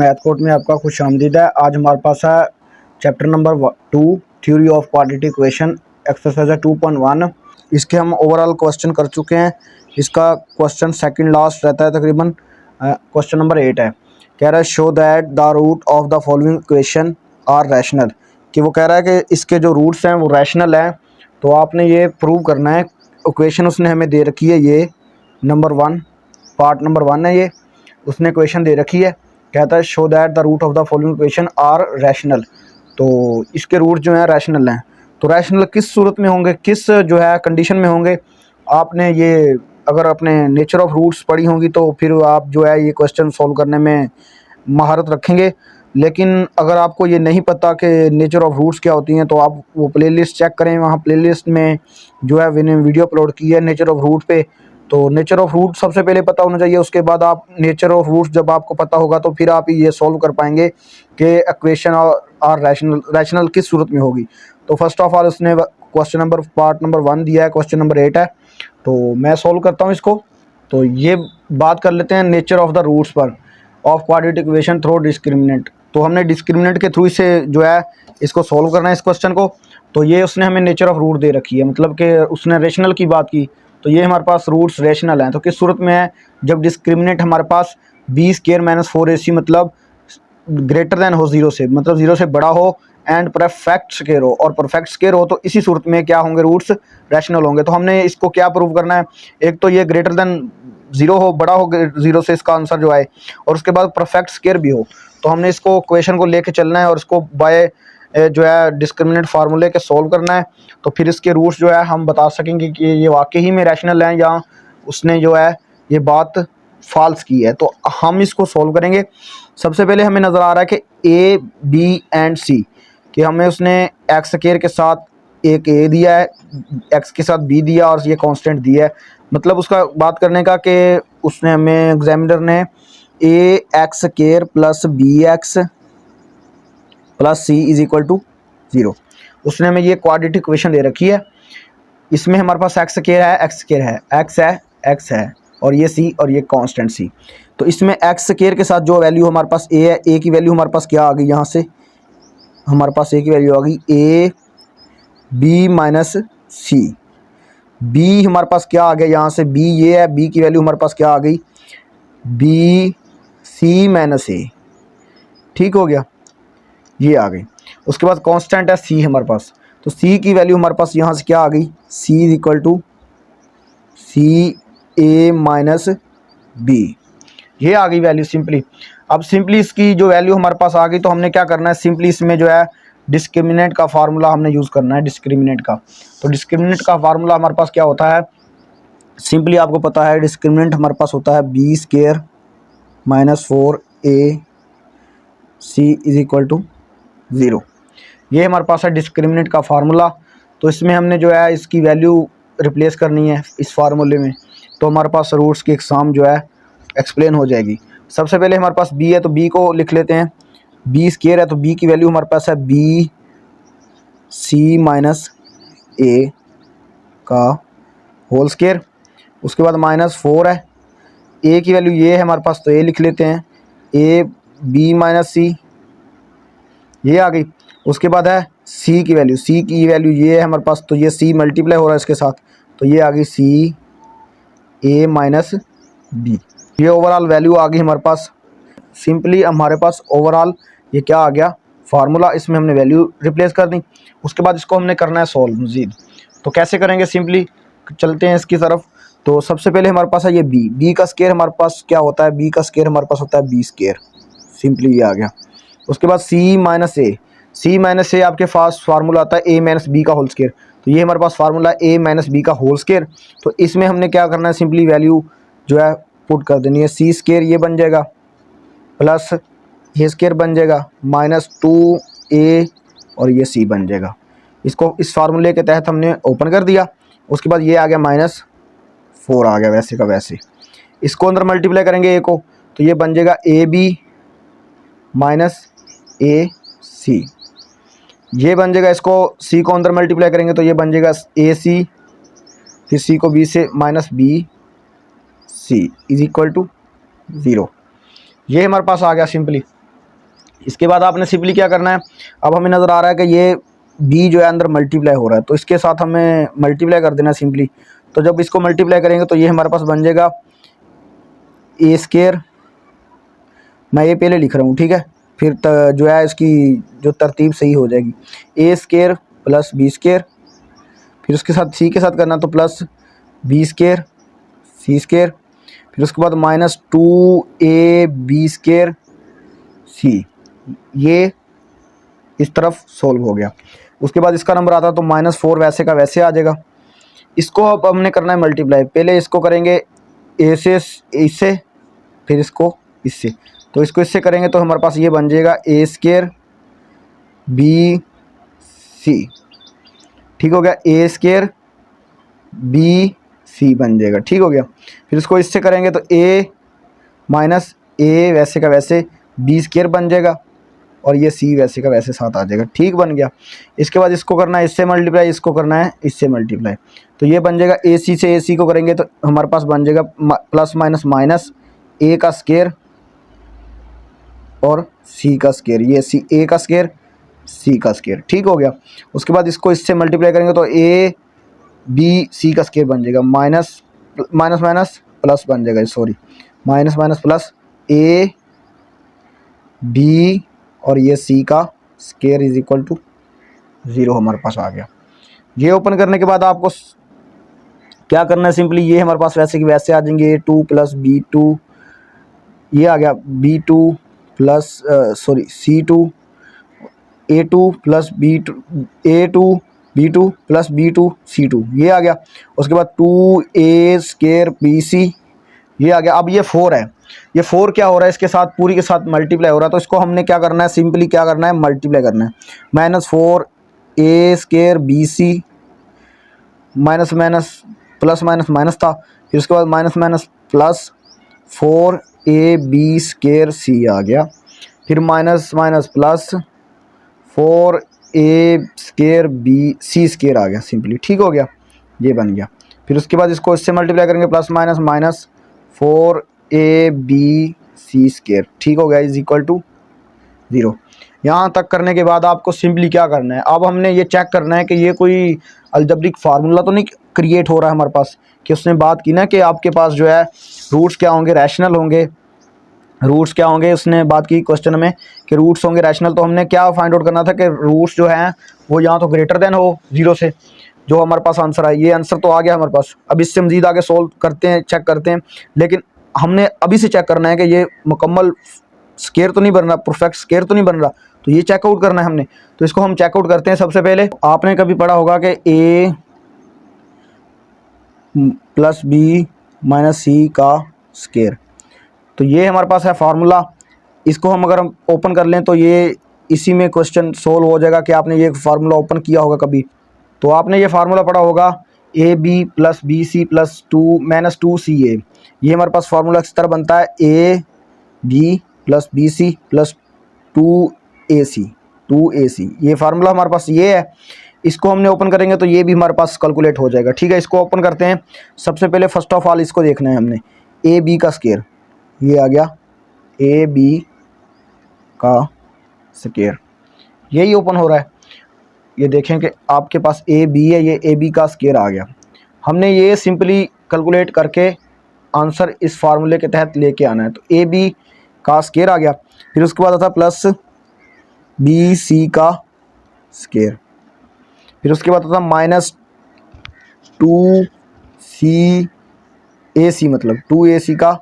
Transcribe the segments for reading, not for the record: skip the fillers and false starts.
Math code में आपका खुश आमदीद है। आज हमारे पास है chapter number 2 theory of quadratic equation exercise 2.1। इसके हम ओवरऑल क्वेश्चन कर चुके हैं। इसका क्वेश्चन सेकंड लास्ट रहता है तकरीबन। क्वेश्चन नंबर 8 है, कह रहा है show that the root of the following equation are rational. कि वो कह रहा है कि इसके जो रूट्स हैं वो रैशनल हैं। तो आपने ये प्रूव करना है। इक्वेशन उसने हमें दे रखी है, ये नंबर 1 पार्ट नंबर 1 है। ये उसने इक्वेशन दे रखी है, कहता है show that the root of the following equation are rational. तो इसके रूट जो हैं रैशनल हैं। तो रैशनल किस सूरत में होंगे, किस जो है कंडीशन में होंगे। आपने ये अगर अपने नेचर ऑफ रूट्स पढ़ी होंगी तो फिर आप जो है ये क्वेश्चन सॉल्व करने में महारत रखेंगे। लेकिन अगर आपको ये नहीं पता कि नेचर ऑफ रूट्स क्या होती हैं तो आप वो प्लेलिस्ट चेक करें। वहाँ प्लेलिस्ट में जो है मैंने वीडियो अपलोड की है नेचर ऑफ रूट पे। तो नेचर ऑफ रूट सबसे पहले पता होना चाहिए, उसके बाद आप नेचर ऑफ रूट्स जब आपको पता होगा तो फिर आप ये सॉल्व कर पाएंगे कि इक्वेशन और रैशनल किस सूरत में होगी। तो फर्स्ट ऑफ ऑल उसने क्वेश्चन नंबर पार्ट नंबर 1 दिया है, क्वेश्चन नंबर 8 है। तो मैं सॉल्व करता हूँ इसको। तो ये बात कर लेते हैं नेचर ऑफ द रूट्स पर of quadratic equation through discriminant. तो हमने डिस्क्रिमिनेंट के थ्रू से जो है इसको सॉल्व करना है इस क्वेश्चन को। तो ये उसने हमें नेचर ऑफ रूट दे रखी है, मतलब कि उसने रेशनल की बात की। तो ये हमारे पास रूट्स रेशनल हैं। तो किस सूरत में है, जब डिस्क्रिमिनेंट हमारे पास b² - 4ac मतलब ग्रेटर देन हो 0 से, मतलब 0 से बड़ा हो एंड परफेक्ट स्क्वायर हो, और परफेक्ट स्क्वायर हो तो इसी सूरत में क्या होंगे, रूट्स रैशनल होंगे। तो हमने इसको क्या प्रूव करना है, एक तो ये ग्रेटर देन 0 हो, बड़ा हो 0 से, इसका आंसर जो आए, और उसके बाद परफेक्ट स्क्वायर भी हो। तो हमने इसको क्वेश्चन को लेके चलना है और इसको बाय जो है डिस्क्रिमिनेंट फार्मूले के सॉल्व करना है। तो फिर इसके रूट्स जो है हम बता सकेंगे कि ये वाकई ही में रैशनल हैं या उसने जो है ये बात फॉल्स की है। तो हम इसको सॉल्व करेंगे। सबसे पहले हमें नज़र आ रहा है कि ए बी एंड सी, कि हमें उसने एक्स स्क्वायर के साथ एक ए दिया है, एक्स के साथ बी दिया और ये कांस्टेंट दिया है। मतलब उसका बात करने का कि उसने हमें एग्जामिनर ने a x square plus b x plus c is equal to 0, उसने हमें ये क्वाड्रेटिक इक्वेशन दे रखी है। इसमें हमारे पास एक्स स्क्वायर है, एक्स स्क्वायर है, एक्स है और ये सी और ये कांस्टेंट सी। तो इसमें एक्स स्क्वायर के साथ जो वैल्यू हमारे पास ए है, ए की वैल्यू हमारे पास क्या आ गई, यहाँ से हमारे पास ए की वैल्यू आ गई A B minus C. B हमारे पास क्या आ गया, यहाँ से बी ये है, बी की वैल्यू हमारे पास क्या आ गई, बी सी माइनस ए। ठीक हो गया, ये आ गई। उसके बाद कांस्टेंट है सी हमारे पास। तो सी की वैल्यू हमारे पास यहाँ से क्या आ गई, c is equal to c a minus b, ये आ गई वैल्यू सिंपली। अब सिंपली इसकी जो वैल्यू हमारे पास आ गई तो हमने क्या करना है, सिंपली इसमें जो है डिस्क्रिमिनेंट का फार्मूला हमने यूज़ करना है, डिस्क्रिमिनेंट का। तो डिस्क्रिमिनेंट का फार्मूला हमारे पास क्या होता है, सिंपली आपको पता है डिस्क्रिमिनेंट हमारे पास होता है b² - 4ac is equal to 0। ये हमारे पास है डिस्क्रिमिनेंट का फार्मूला। तो इसमें हमने जो है इसकी वैल्यू रिप्लेस करनी है इस फार्मूले में। तो हमारे पास रूट्स की एग्जाम जो है एक्सप्लेन हो जाएगी। सबसे पहले हमारे पास b है तो b को लिख लेते हैं, b² है तो b की वैल्यू हमारे पास है बी सी माइनस ए का होल स्क्वायर। उसके बाद -4 है, a की वैल्यू ये है हमारे पास तो a लिख लेते हैं, ए बी माइनस सी, ये आ गई। उसके बाद है c की वैल्यू, c की वैल्यू ये है हमारे पास तो ये c मल्टीप्लाई हो रहा है इसके साथ, तो ये आ गई c a माइनस बी। ये ओवरऑल वैल्यू आ गई हमारे पास। सिंपली हमारे पास ओवरऑल ये क्या आ गया, फार्मूला। इसमें हमने वैल्यू रिप्लेस कर दी। उसके बाद इसको हमने करना है सॉल्व मज़ीद। तो कैसे करेंगे, सिंपली चलते हैं इसकी तरफ। तो सबसे पहले हमारे पास है ये बी का स्क्वायर हमारे पास क्या होता है, बी का स्क्वायर हमारे पास होता है b², सिंपली ये आ गया। उसके बाद सी माइनस ए आपके पास फार्मूला आता है ए माइनस बी का होल स्क्वायर। तो ये हमारे पास फार्मूला ए माइनस बी का होल स्क्वायर। तो इसमें हमने क्या करना है, सिंपली वैल्यू जो है पुट कर देनी है, c² ये बन जाएगा प्लस ये स्क्वायर बन जाएगा -2a और ये c बन जाएगा। इसको इस फार्मूले के तहत हमने ओपन कर दिया। उसके बाद ये आ गया -4 आ गया वैसे का वैसे। इसको अंदर मल्टीप्लाई करेंगे ए को तो ये बन जाएगा ए बी माइनस ए सी, ये बन जाएगा। इसको सी को अंदर मल्टीप्लाई करेंगे तो ये बन जाएगा ए सी, फिर सी को बी से minus B C is equal to 0। ये हमारे पास आ गया सिंपली। इसके बाद आपने सिंपली क्या करना है, अब हमें नज़र आ रहा है कि ये बी जो है अंदर मल्टीप्लाई हो रहा है, तो इसके साथ हमें मल्टीप्लाई कर देना सिंपली। तो जब इसको मल्टीप्लाई करेंगे तो ये हमारे पास बन जाएगा ए स्केयर, मैं ये पहले लिख रहा हूँ, ठीक है, फिर जो है इसकी जो तरतीब सही हो जाएगी। ए स्केयर प्लस बी स्केयर, फिर उसके साथ सी के साथ करना तो प्लस बी स्केयर सी स्केयर, फिर उसके बाद माइनस 2ab स्केयर सी। ये इस तरफ सोल्व हो गया। उसके बाद इसका नंबर आता तो -4 वैसे का वैसे आ जाएगा। इसको अब हमने करना है मल्टीप्लाई। पहले इसको करेंगे ए से इससे, फिर इसको इससे, तो इसको इससे करेंगे तो हमारे पास ये बन जाएगा ए स्केयर बी सी, ठीक हो गया, ए स्केयर बी सी बन जाएगा, ठीक हो गया। फिर इसको इससे करेंगे तो ए माइनस ए वैसे का वैसे बी स्केयर बन जाएगा, और ये सी वैसे का वैसे साथ आ जाएगा, ठीक बन गया। इसके बाद इसको करना है इससे मल्टीप्लाई, इसको करना है इससे मल्टीप्लाई, तो ये बन जाएगा ए सी से ए सी को करेंगे तो हमारे पास बन जाएगा प्लस माइनस माइनस ए का स्केयर और सी का स्केयर, ये सी ए का स्केयर सी का स्केयर, ठीक हो गया। उसके बाद इसको इससे मल्टीप्लाई करेंगे तो ए बी सी का स्केयर बन जाएगा, माइनस माइनस माइनस प्लस बन जाएगा, sorry minus minus plus A B और ये सी का स्केयर इज इक्वल टू 0 हमारे पास आ गया। ये ओपन करने के बाद आपको क्या करना है, सिंपली ये हमारे पास वैसे कि वैसे आ जाएंगे A2 प्लस B2, ये आ गया B2 plus sorry C2, A2 plus B2 A2 B2 plus B2 C2, ये आ गया। उसके बाद 2a स्केयर BC, ये आ गया। अब ये 4 है, ये 4 क्या हो रहा है, इसके साथ पूरी के साथ मल्टीप्लाई हो रहा है, तो इसको हमने क्या करना है, सिंपली क्या करना है, मल्टीप्लाई करना है। -4a square BC, minus minus plus minus minus था, फिर उसके बाद minus minus plus 4ab square C आ गया, फिर minus minus plus 4a square BC square आ गया सिंपली, ठीक हो गया, ये बन गया। फिर उसके बाद इसको इससे मल्टीप्लाई करेंगे plus minus minus 4abc square, ठीक हो गया, इज इक्वल टू 0। यहाँ तक करने के बाद आपको सिंपली क्या करना है, अब हमने ये चेक करना है कि ये कोई अलजेब्रिक फार्मूला तो नहीं क्रिएट हो रहा है हमारे पास, कि उसने बात की ना कि आपके पास जो है रूट्स क्या होंगे, रैशनल होंगे, रूट्स क्या होंगे, उसने बात की क्वेश्चन में कि रूट्स होंगे रैशनल। तो हमने क्या फाइंड आउट करना था कि रूट्स जो हैं वो यहाँ तो ग्रेटर देन हो 0 से, जो हमारे पास आंसर है, ये आंसर तो आ गया हमारे पास। अब इससे मज़ीद आगे सोल्व करते हैं, चेक करते हैं, लेकिन हमने अभी से चेक करना है कि ये मुकम्मल स्केयर तो नहीं बन रहा, परफेक्ट स्केयर तो नहीं बन रहा, तो ये चेकआउट करना है हमने। तो इसको हम चेकआउट करते हैं। सबसे पहले आपने कभी पढ़ा होगा कि a प्लस बी माइनस सी का स्केयर, तो ये हमारे पास है फार्मूला। इसको हम अगर हम ओपन कर लें तो ये इसी में क्वेश्चन सोल्व हो जाएगा कि आपने ये फार्मूला ओपन किया होगा कभी, तो आपने ये फार्मूला पढ़ा होगा A B plus B C plus -2ca, ये हमारे पास फार्मूला इस तरह बनता है A B plus B C plus 2ac, ये फार्मूला हमारे पास ये है। इसको हमने ओपन करेंगे तो ये भी हमारे पास कैलकुलेट हो जाएगा, ठीक है। इसको ओपन करते हैं। सबसे पहले फर्स्ट ऑफ ऑल इसको देखना है हमने, ए बी का स्केयर, ये आ गया ए बी का स्केयर, यही ओपन हो रहा है। ये देखें कि आपके पास ए बी है, ये ए बी का स्केयर आ गया। हमने ये सिंपली कैलकुलेट करके आंसर इस फार्मूले के तहत लेके आना है। तो ए बी का स्केयर आ गया, फिर उसके बाद आता प्लस बी सी का स्केयर, फिर उसके बाद आता -2c मतलब 2ac का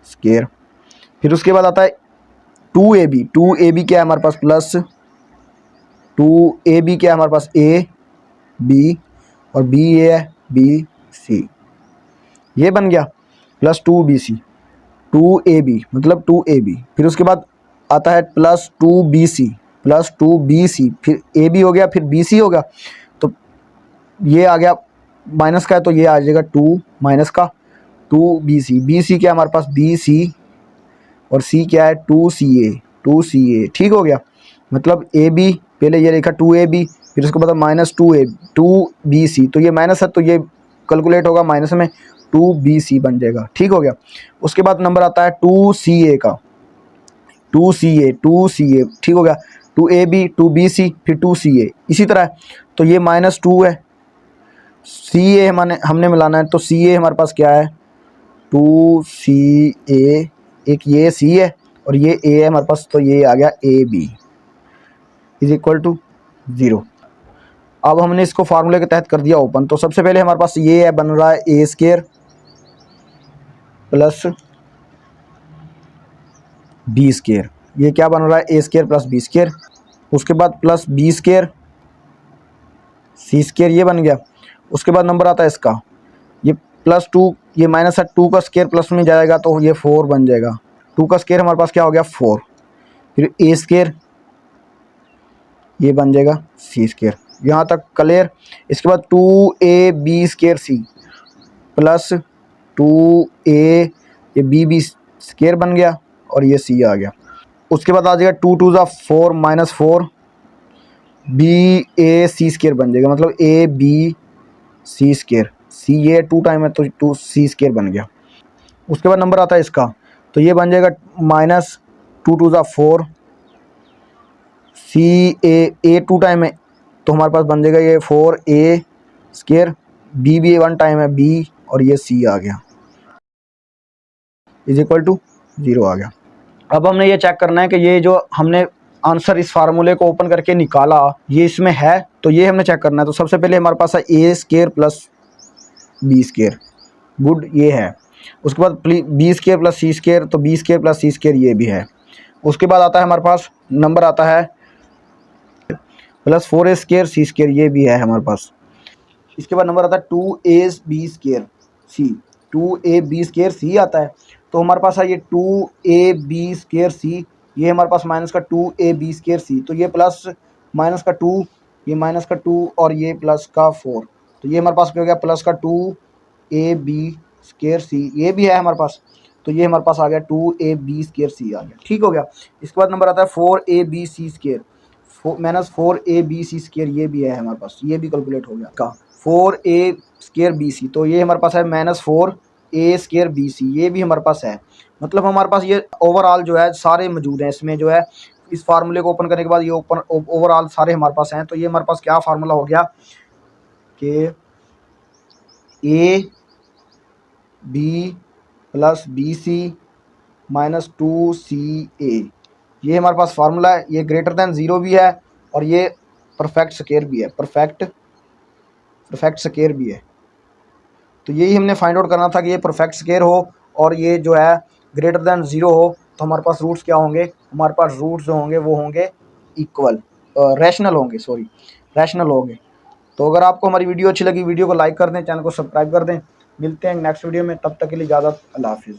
स्केयर, फिर उसके बाद आता है 2ab क्या है हमारे पास, प्लस 2ab क्या है हमारे पास, a b और b ये है bc, ये बन गया, प्लस 2bc 2ab मतलब 2ab, फिर उसके बाद आता है प्लस 2bc, फिर ab हो गया, फिर bc होगा, तो ये आ गया माइनस का है, तो ये आ जाएगा 2 माइनस का 2bc क्या है हमारे पास, bc और c क्या है 2ca, ठीक हो गया। मतलब ab पहले ये लिखा 2ab, फिर उसके बाद -2bc, तो ये माइनस है तो ये कैलकुलेट होगा माइनस में, 2bc बन जाएगा, ठीक हो गया। उसके बाद नंबर आता है 2ca का, 2CA ठीक हो गया, 2AB 2BC फिर 2CA इसी तरह। तो ये -2 है, CA हमने मिलाना है, तो CA हमारे पास क्या है 2CA, एक ये C है और ये A है हमारे पास, तो ये आ गया AB इज इक्वल टू 0। अब हमने इसको फार्मूले के तहत कर दिया ओपन। तो सबसे पहले हमारे पास ये है बन रहा है A² प्लस B², ये क्या बन रहा है A² प्लस B²। उसके बाद प्लस B² C² ये बन गया। उसके बाद नंबर आता है इसका ये +2, ये माइनस है 2 का स्क्वायर प्लस में जाएगा तो ये 4 बन जाएगा। 2 का स्क्वायर हमारे पास क्या हो गया 4, फिर A² ये बन जाएगा C², यहाँ तक क्लियर। इसके बाद 2AB² प्लस 2A ये B² बन गया और ये C आ गया। उसके बाद आ जाएगा 2 2 4 -4 BAC² बन जाएगा, मतलब ABC², C ये 2 टाइम है तो 2C² बन गया। उसके बाद नंबर आता है इसका, तो ये बन जाएगा -2 2 4 CA 2 टाइम है तो हमारे पास बन जाएगा ये 4A², B भी 1 टाइम है B और ये C आ गया इज इक्वल टू 0 आ गया। अब हमने ये चेक करना है कि ये जो हमने आंसर इस फार्मूले को ओपन करके निकाला ये इसमें है, तो ये हमने चेक करना है। तो सबसे पहले हमारे पास है A² प्लस B², गुड ये है। उसके बाद B² प्लस C², तो B² प्लस C² ये भी है। उसके बाद आता है हमारे पास नंबर आता है प्लस 4A² C² ये भी है हमारे पास। इसके बाद नंबर आता है 2AB² C, 2AB² C आता है। तो हमारे पास है ये 2AB² C, ये हमारे पास माइनस का 2AB² C, तो ये प्लस माइनस का 2, ये माइनस का 2 और ये प्लस का 4, तो ये हमारे पास क्या हो गया प्लस का 2AB² C, ये भी है हमारे पास, तो ये हमारे पास आ गया 2AB² C आ गया, ठीक हो गया। इसके बाद नंबर आता है 4ABC², माइनस 4ABC² ये भी है हमारे पास, ये भी कैलकुलेट हो गया का 4A²BC, तो ये हमारे पास है -4A²BC, ये भी हमारे पास है। मतलब हमारे पास ये ओवरऑल जो है सारे मौजूद हैं इसमें, जो है इस फार्मूले को ओपन करने के बाद ये ओवरऑल सारे हमारे पास हैं। तो ये हमारे पास क्या फार्मूला हो गया कि AB plus BC minus 2CA, ये हमारे पास फार्मूला है। ये ग्रेटर देन 0 भी है और ये परफेक्ट स्क्वायर भी है, परफेक्ट स्क्वायर भी है। तो यही हमने फाइंड आउट करना था कि ये परफेक्ट स्क्वायर हो और ये जो है ग्रेटर देन 0 हो। तो हमारे पास रूट्स क्या होंगे, हमारे पास रूट्स जो होंगे वो होंगे इक्वल, रैशनल होंगे, सॉरी रैशनल होंगे। तो अगर आपको हमारी वीडियो अच्छी लगी, वीडियो को लाइक कर दें, चैनल को सब्सक्राइब कर दें। मिलते हैं नेक्स्ट वीडियो में, तब तक के लिए इजाज़त, अल्लाह हाफिज़।